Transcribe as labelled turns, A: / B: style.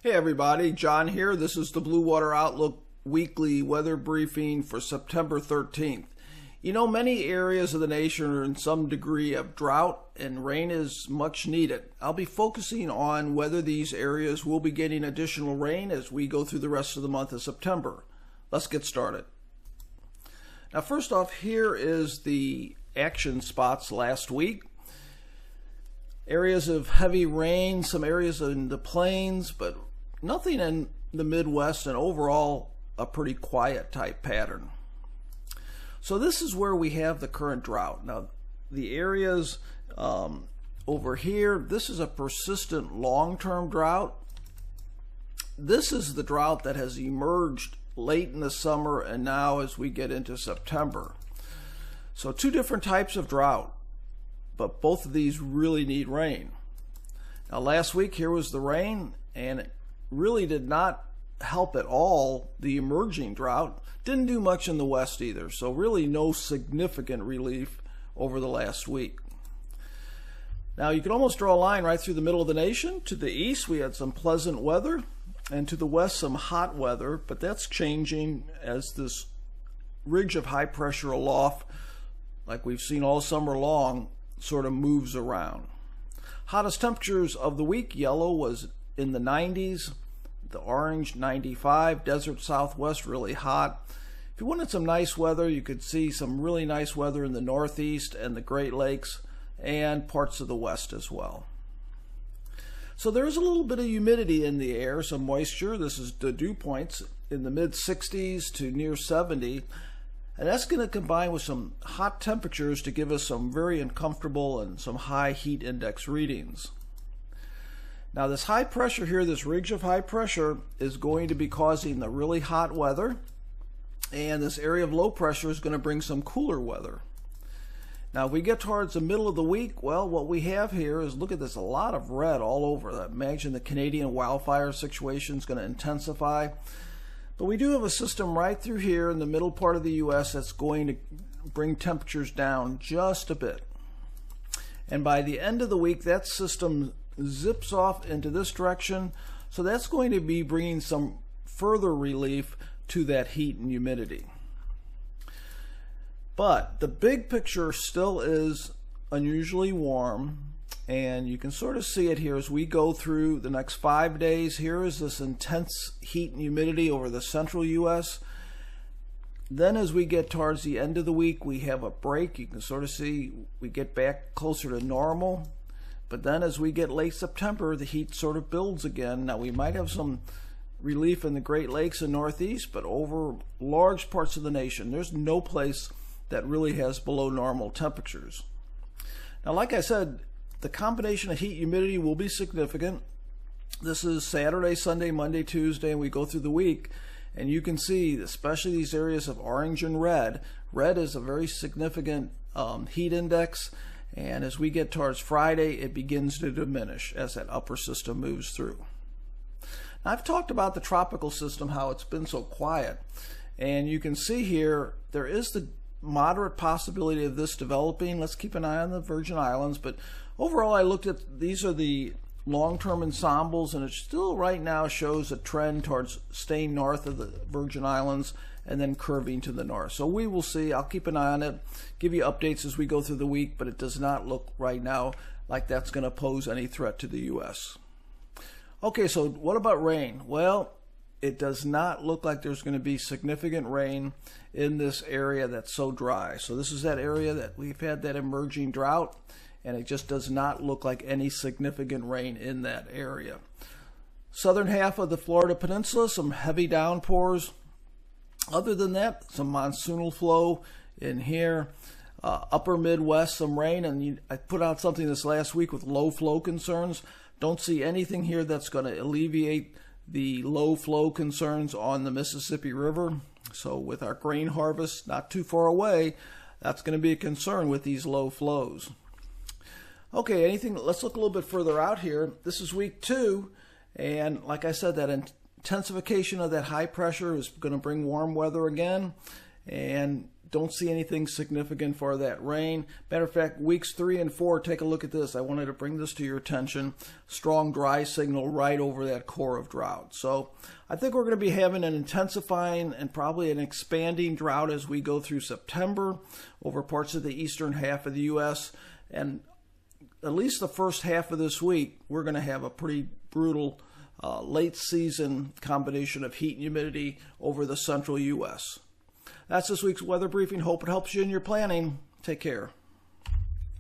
A: Hey everybody, John here. This is the Blue Water Outlook weekly weather briefing for September 13th. You know, many areas of the nation are in some degree of drought and rain is much needed. I'll be focusing on whether these areas will be getting additional rain as we go through the rest of the month of September. Let's get started. Now first off, here is the action spots last week. Areas of heavy rain, some areas in the plains, but nothing in the Midwest, and overall a pretty quiet type pattern. So this is where we have the current drought. Now the areas over here, this is a persistent long-term drought. This is the drought that has emerged late in the summer and now as we get into September. So two different types of drought, but both of these really need rain. Now last week here was the rain, and it really did not help at all the emerging drought. Didn't do much in the west either, so really no significant relief over the last week. Now you can almost draw a line right through the middle of the nation. To the east we had some pleasant weather, and to the west some hot weather, but that's changing as this ridge of high pressure aloft, like we've seen all summer long, sort of moves around. Hottest temperatures of the week, yellow was in the 90s, the orange 95, desert southwest really hot. If you wanted some nice weather, you could see some really nice weather in the northeast and the Great Lakes and parts of the west as well. So there's a little bit of humidity in the air, some moisture. This is the dew points in the mid 60s to near 70. And that's going to combine with some hot temperatures to give us some very uncomfortable and some high heat index readings. Now this high pressure here, this ridge of high pressure, is going to be causing the really hot weather, and this area of low pressure is going to bring some cooler weather. Now if we get towards the middle of the week, well, what we have here is, look at this, a lot of red all over. I imagine the Canadian wildfire situation is going to intensify. But we do have a system right through here in the middle part of the U.S. that's going to bring temperatures down just a bit. And by the end of the week, that system zips off into this direction. So that's going to be bringing some further relief to that heat and humidity. But the big picture still is unusually warm. And you can sort of see it here as we go through the next 5 days. Here is this intense heat and humidity over the central U.S. Then as we get towards the end of the week, we have a break. You can sort of see we get back closer to normal. But then as we get late September, the heat sort of builds again. Now we might have some relief in the Great Lakes and Northeast, but over large parts of the nation, there's no place that really has below normal temperatures. Now like I said, the combination of heat and humidity will be significant. This is Saturday, Sunday, Monday, Tuesday, and we go through the week. And you can see, especially these areas of orange and red. Red is a very significant heat index. And as we get towards Friday, it begins to diminish as that upper system moves through. Now, I've talked about the tropical system, how it's been so quiet. And you can see here, there is the moderate possibility of this developing. Let's keep an eye on the Virgin Islands, but overall I looked at, these are the long-term ensembles, and it still right now shows a trend towards staying north of the Virgin Islands and then curving to the north. So we will see. I'll keep an eye on it, give you updates as we go through the week, but it does not look right now like that's going to pose any threat to the U.S. Okay, so what about rain? Well, it does not look like there's going to be significant rain in this area that's so dry. So this is that area that we've had that emerging drought, and it just does not look like any significant rain in that area. Southern half of the Florida Peninsula, some heavy downpours. Other than that, some monsoonal flow in here. Upper Midwest, some rain, and I put out something this last week with low flow concerns. Don't see anything here that's going to alleviate the low flow concerns on the Mississippi River. So with our grain harvest not too far away, that's going to be a concern with these low flows. Okay, let's look a little bit further out here. This is week 2, and like I said, that intensification of that high pressure is going to bring warm weather again. And don't see anything significant for that rain. Matter of fact, weeks 3 and 4, take a look at this. I wanted to bring this to your attention. Strong dry signal right over that core of drought. So I think we're going to be having an intensifying and probably an expanding drought as we go through September over parts of the eastern half of the U.S. And at least the first half of this week, we're going to have a pretty brutal late season combination of heat and humidity over the central U.S. That's this week's weather briefing. Hope it helps you in your planning. Take care.